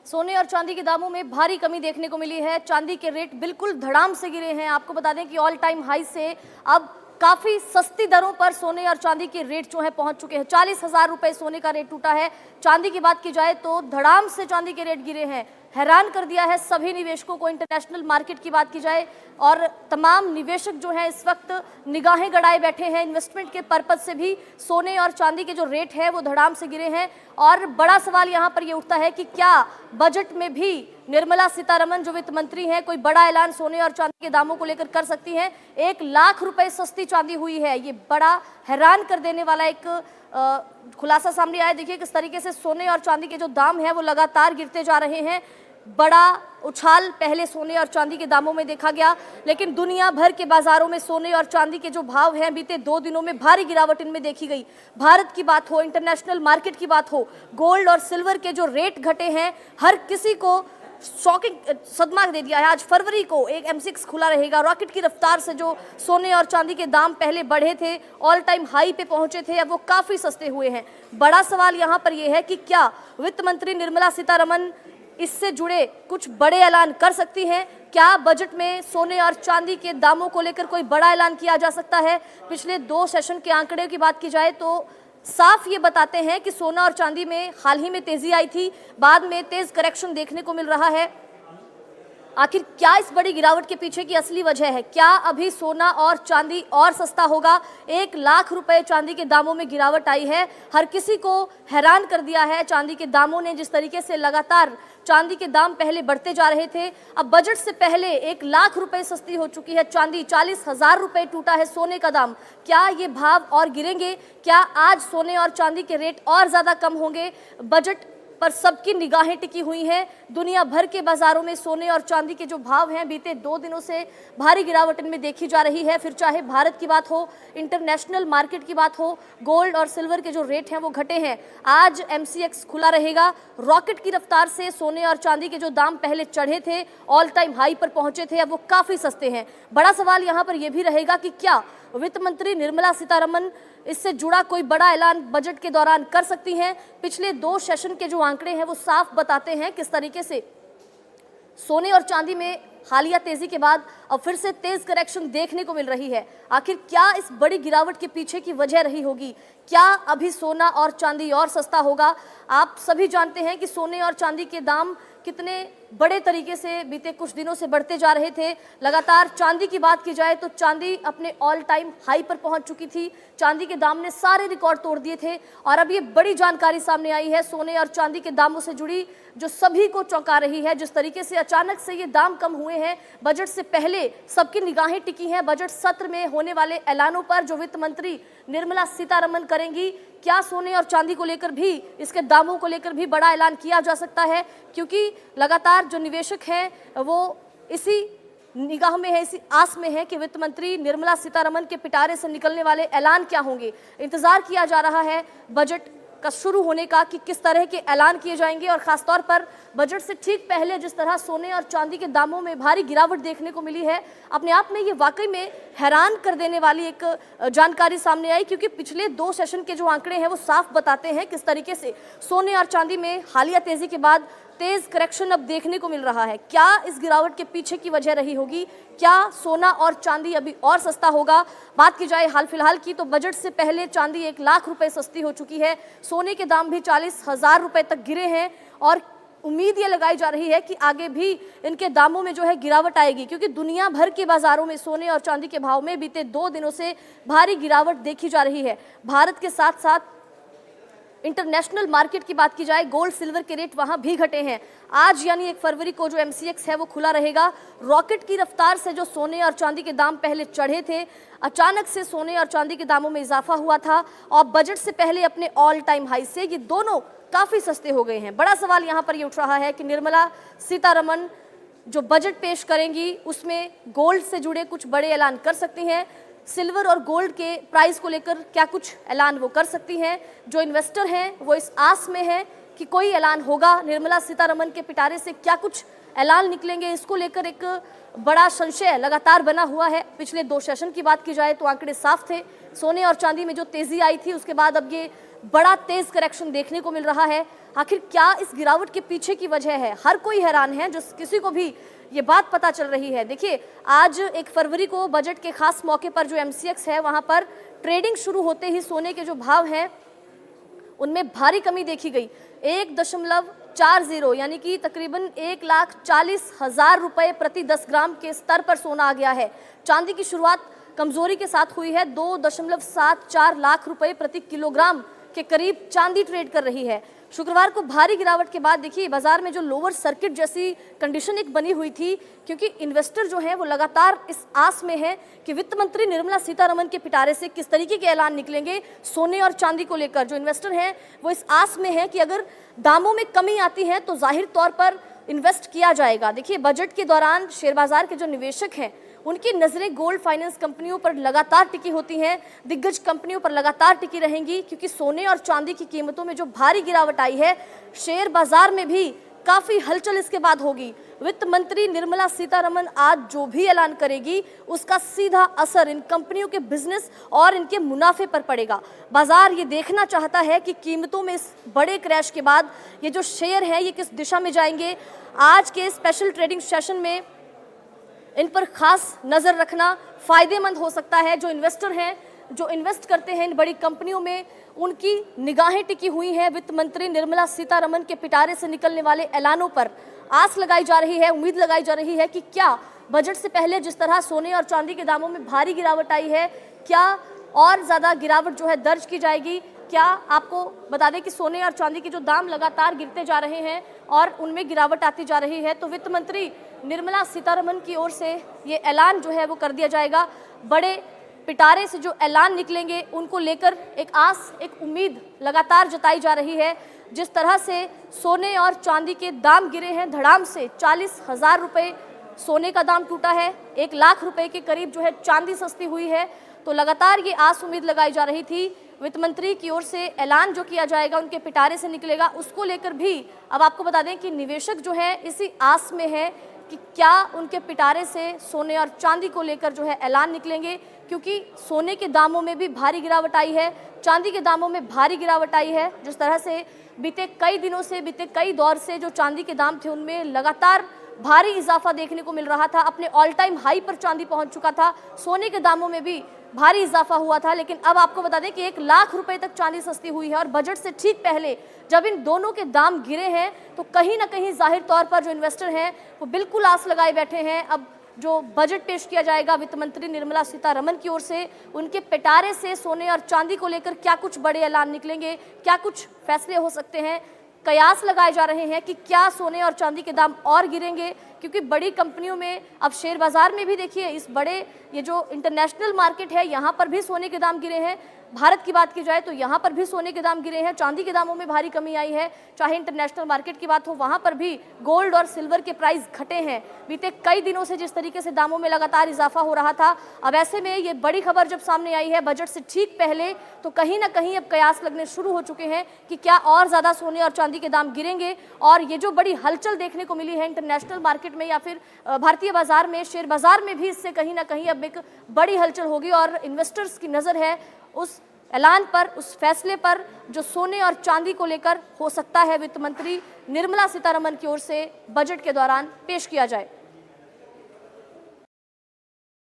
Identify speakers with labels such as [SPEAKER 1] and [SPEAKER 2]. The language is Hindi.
[SPEAKER 1] सोने और चांदी के दामों में भारी कमी देखने को मिली है। चांदी के रेट बिल्कुल धड़ाम से गिरे हैं। आपको बता दें कि ऑल टाइम हाई से अब काफी सस्ती दरों पर सोने और चांदी के रेट जो है पहुंच चुके हैं। 40,000 रुपए सोने का रेट टूटा है। चांदी की बात की जाए तो धड़ाम से चांदी के रेट गिरे हैं। हैरान कर दिया है सभी निवेशकों को। इंटरनेशनल मार्केट की बात की जाए और तमाम निवेशक जो हैं इस वक्त निगाहें गड़ाए बैठे हैं। इन्वेस्टमेंट के पर्पज से भी सोने और चांदी के जो रेट है वो धड़ाम से गिरे हैं। और बड़ा सवाल यहाँ पर ये उठता है कि क्या बजट में भी निर्मला सीतारमण जो वित्त मंत्री हैं कोई बड़ा ऐलान सोने और चांदी के दामों को लेकर कर सकती हैं। 1 लाख रुपए सस्ती चांदी हुई है। ये बड़ा हैरान कर देने वाला एक खुलासा सामने आया। देखिए किस तरीके से सोने और चांदी के जो दाम हैं वो लगातार गिरते जा रहे हैं। बड़ा उछाल पहले सोने और चांदी के दामों में देखा गया, लेकिन दुनिया भर के बाजारों में सोने और चांदी के जो भाव हैं बीते 2 दिनों में भारी गिरावट इनमें देखी गई। भारत की बात हो, इंटरनेशनल मार्केट की बात हो, गोल्ड और सिल्वर के जो रेट घटे हैं हर किसी को शॉकिंग सदमा दे दिया है। आज फरवरी को एक M6 खुला रहेगा। रॉकेट की रफ्तार से जो सोने और चांदी के दाम पहले बढ़े थे, ऑल टाइम हाई पे पहुंचे थे, अब वो काफी सस्ते हुए हैं। बड़ा सवाल यहां पर यह है कि क्या वित्त मंत्री निर्मला सीतारमण इससे जुड़े कुछ बड़े ऐलान कर सकती हैं। क्या बजट में सोने और चांदी के दामों को लेकर कोई बड़ा ऐलान किया जा सकता है। पिछले 2 सेशन के आंकड़े की बात की जाए तो साफ ये बताते हैं कि सोना और चांदी में हाल ही में तेजी आई थी, बाद में तेज करेक्शन देखने को मिल रहा है। आखिर क्या इस बड़ी गिरावट के पीछे की असली वजह है। क्या अभी सोना और चांदी और सस्ता होगा। 1 लाख रुपए चांदी के दामों में गिरावट आई है। हर किसी को हैरान कर दिया है चांदी के दामों ने। जिस तरीके से लगातार चांदी के दाम पहले बढ़ते जा रहे थे, अब बजट से पहले 1 लाख रुपए सस्ती हो चुकी है चांदी। 40,000 रुपए टूटा है सोने का दाम। क्या ये भाव और गिरेंगे। क्या आज सोने और चांदी के रेट और ज्यादा कम होंगे। बजट पर सबकी निगाहें टिकी हुई हैं। दुनिया भर के बाजारों में सोने और चांदी के जो भाव हैं बीते 2 दिनों से भारी गिरावट इनमें देखी जा रही है। फिर चाहे भारत की बात हो, इंटरनेशनल मार्केट की बात हो, गोल्ड और सिल्वर के जो रेट हैं वो घटे हैं। आज MCX खुला रहेगा। रॉकेट की रफ्तार से सोने और चांदी के जो दाम पहले चढ़े थे, ऑल टाइम हाई पर पहुंचे थे, अब वो काफी सस्ते हैं। बड़ा सवाल यहाँ पर यह भी रहेगा कि क्या वित्त मंत्री निर्मला सीतारमण इससे जुड़ा कोई बड़ा ऐलान बजट के दौरान कर सकती हैं। पिछले 2 सेशन के जो आंकड़े हैं वो साफ बताते हैं किस तरीके से सोने और चांदी में हालिया तेजी के बाद अब फिर से तेज करेक्शन देखने को मिल रही है। आखिर क्या इस बड़ी गिरावट के पीछे की वजह रही होगी। क्या अभी सोना और चांदी और सस्ता होगा। आप सभी जानते हैं कि सोने और चांदी के दाम कितने बड़े तरीके से बीते कुछ दिनों से बढ़ते जा रहे थे। लगातार चांदी की बात की जाए तो चांदी अपने ऑल टाइम हाई पर पहुंच चुकी थी। चांदी के दाम ने सारे रिकॉर्ड तोड़ दिए थे। और अब ये बड़ी जानकारी सामने आई है सोने और चांदी के दामों से जुड़ी, जो सभी को चौंका रही है। जिस तरीके से अचानक से ये दाम कम हुए हैं, बजट से पहले सबकी निगाहें टिकी हैं बजट सत्र में होने वाले ऐलानों पर जो वित्त मंत्री निर्मला सीतारमण करेंगी। क्या सोने और चांदी को लेकर भी, इसके दामों को लेकर भी बड़ा ऐलान किया जा सकता है, क्योंकि लगातार जो निवेशक हैं वो इसी निगाह में है, इसी आस में है कि वित्त मंत्री निर्मला सीतारमण के पिटारे से निकलने वाले ऐलान क्या होंगे। इंतजार किया जा रहा है बजट का शुरू होने का कि किस तरह के ऐलान किए जाएंगे। और खासतौर पर बजट से ठीक पहले जिस तरह सोने और चांदी के दामों में भारी गिरावट देखने को मिली है, अपने आप में ये वाकई में हैरान कर देने वाली एक जानकारी सामने आई। क्योंकि पिछले 2 सेशन के जो आंकड़े हैं वो साफ बताते हैं किस तरीके से सोने और चांदी में हालिया तेजी के बाद तेज करेक्शन अब देखने को मिल रहा है। क्या इस गिरावट के पीछे की वजह रही होगी। क्या सोना और चांदी अभी और सस्ता होगा। बात की जाए हाल फिलहाल की तो बजट से पहले चांदी 1 लाख रुपए सस्ती हो चुकी है। सोने के दाम भी 40,000 रुपए तक गिरे हैं और उम्मीद ये लगाई जा रही है कि आगे भी इनके दामों में जो है गिरावट आएगी, क्योंकि दुनिया भर के बाजारों में सोने और चांदी के भाव में बीते 2 दिनों से भारी गिरावट देखी जा रही है। भारत के साथ साथ इंटरनेशनल मार्केट की बात की जाए, गोल्ड सिल्वर के रेट वहां भी घटे हैं। आज यानी 1 फरवरी को जो MCX है वो खुला रहेगा। रॉकेट की रफ्तार से जो सोने और चांदी के दाम पहले चढ़े थे, अचानक से सोने और चांदी के दामों में इजाफा हुआ था और बजट से पहले अपने ऑल टाइम हाई से ये दोनों काफी सस्ते हो गए हैं। बड़ा सवाल यहाँ पर ये उठ रहा है कि निर्मला सीतारमण जो बजट पेश करेंगी उसमें गोल्ड से जुड़े कुछ बड़े ऐलान कर सकती हैं। सिल्वर और गोल्ड के प्राइस को लेकर क्या कुछ ऐलान वो कर सकती हैं। जो इन्वेस्टर हैं वो इस आस में हैं कि कोई ऐलान होगा। निर्मला सीतारमण के पिटारे से क्या कुछ ऐलान निकलेंगे, इसको लेकर एक बड़ा संशय लगातार बना हुआ है। पिछले 2 सेशन की बात की जाए तो आंकड़े साफ थे। सोने और चांदी में जो तेजी आई थी उसके बाद अब ये बड़ा तेज करेक्शन देखने को मिल रहा है। आखिर क्या इस गिरावट के पीछे की वजह है, हर कोई हैरान है, जो किसी को भी ये बात पता चल रही है। देखिए, आज 1 फरवरी को बजट के खास मौके पर जो MCX है वहां पर ट्रेडिंग शुरू होते ही सोने के जो भाव हैं उनमें भारी कमी देखी गई। 1.40 यानी कि तकरीबन 1,40,000 रुपए प्रति 10 ग्राम के स्तर पर सोना आ गया है। चांदी की शुरुआत कमजोरी के साथ हुई है। 2.74 लाख रुपए प्रति किलोग्राम के करीब चांदी ट्रेड कर रही है। शुक्रवार को भारी गिरावट के बाद देखिए बाजार में जो लोअर सर्किट जैसी कंडीशन एक बनी हुई थी, क्योंकि इन्वेस्टर जो हैं वो लगातार इस आस में है कि वित्त मंत्री निर्मला सीतारमण के पिटारे से किस तरीके के ऐलान निकलेंगे सोने और चांदी को लेकर। जो इन्वेस्टर हैं वो इस आस में है कि अगर दामों में कमी आती है तो जाहिर तौर पर इन्वेस्ट किया जाएगा। देखिए, बजट के दौरान शेयर बाजार के जो निवेशक हैं उनकी नजरें गोल्ड फाइनेंस कंपनियों पर लगातार टिकी होती हैं, दिग्गज कंपनियों पर लगातार टिकी रहेंगी, क्योंकि सोने और चांदी की कीमतों में जो भारी गिरावट आई है, शेयर बाजार में भी काफी हलचल इसके बाद होगी। वित्त मंत्री निर्मला सीतारमण आज जो भी ऐलान करेगी उसका सीधा असर इन कंपनियों के बिजनेस और इनके मुनाफे पर पड़ेगा। बाजार ये देखना चाहता है कि कीमतों में इस बड़े क्रैश के बाद ये जो शेयर हैं ये किस दिशा में जाएंगे। आज के स्पेशल ट्रेडिंग सेशन में इन पर खास नजर रखना फायदेमंद हो सकता है। जो इन्वेस्टर हैं, जो इन्वेस्ट करते हैं इन बड़ी कंपनियों में, उनकी निगाहें टिकी हुई हैं वित्त मंत्री निर्मला सीतारमण के पिटारे से निकलने वाले ऐलानों पर। आस लगाई जा रही है, उम्मीद लगाई जा रही है कि क्या बजट से पहले जिस तरह सोने और चांदी के दामों में भारी गिरावट आई है, क्या और ज़्यादा गिरावट जो है दर्ज की जाएगी। क्या आपको बता दें कि सोने और चांदी के जो दाम लगातार गिरते जा रहे हैं और उनमें गिरावट आती जा रही है, तो वित्त मंत्री निर्मला सीतारमण की ओर से ये ऐलान जो है वो कर दिया जाएगा। बड़े पिटारे से जो ऐलान निकलेंगे उनको लेकर एक आस, एक उम्मीद लगातार जताई जा रही है। जिस तरह से सोने और चांदी के दाम गिरे हैं धड़ाम से, 40,000 रुपये सोने का दाम टूटा है, 1 लाख रुपए के करीब जो है चांदी सस्ती हुई है, तो लगातार ये आस उम्मीद लगाई जा रही थी। वित्त मंत्री की ओर से ऐलान जो किया जाएगा उनके पिटारे से निकलेगा, उसको लेकर भी अब आपको बता दें कि निवेशक जो है इसी आस में है कि क्या उनके पिटारे से सोने और चांदी को लेकर जो है ऐलान निकलेंगे, क्योंकि सोने के दामों में भी भारी गिरावट आई है, चांदी के दामों में भारी गिरावट आई है। जिस तरह से बीते कई दिनों से, बीते कई दौर से जो चांदी के दाम थे उनमें लगातार भारी इजाफा देखने को मिल रहा था, अपने ऑल टाइम हाई पर चांदी पहुंच चुका था, सोने के दामों में भी भारी इजाफा हुआ था। लेकिन अब आपको बता दें कि 1 लाख रुपए तक चांदी सस्ती हुई है और बजट से ठीक पहले जब इन दोनों के दाम गिरे हैं तो कहीं ना कहीं जाहिर तौर पर जो इन्वेस्टर हैं वो बिल्कुल आस लगाए बैठे हैं। अब जो बजट पेश किया जाएगा वित्त मंत्री निर्मला सीतारमण की ओर से, उनके पिटारे से सोने और चांदी को लेकर क्या कुछ बड़े ऐलान निकलेंगे, क्या कुछ फैसले हो सकते हैं। कयास लगाए जा रहे हैं कि क्या सोने और चांदी के दाम और गिरेंगे, क्योंकि बड़ी कंपनियों में अब शेयर बाजार में भी देखिए इस बड़े ये जो इंटरनेशनल मार्केट है यहाँ पर भी सोने के दाम गिरे हैं। भारत की बात की जाए तो यहाँ पर भी सोने के दाम गिरे हैं, चांदी के दामों में भारी कमी आई है। चाहे इंटरनेशनल मार्केट की बात हो, वहाँ पर भी गोल्ड और सिल्वर के प्राइस घटे हैं। बीते कई दिनों से जिस तरीके से दामों में लगातार इजाफा हो रहा था, अब ऐसे में ये बड़ी खबर जब सामने आई है बजट से ठीक पहले, तो कहीं ना कहीं अब कयास लगने शुरू हो चुके हैं कि क्या और ज़्यादा सोने और चांदी के दाम गिरेंगे। और ये जो बड़ी हलचल देखने को मिली है इंटरनेशनल मार्केट में या फिर भारतीय बाजार में, शेयर बाजार में भी इससे कहीं ना कहीं अब एक बड़ी हलचल होगी और इन्वेस्टर्स की नज़र है उस ऐलान पर, उस फैसले पर जो सोने और चांदी को लेकर हो सकता है वित्त मंत्री निर्मला सीतारमण की ओर से बजट के दौरान पेश किया जाए।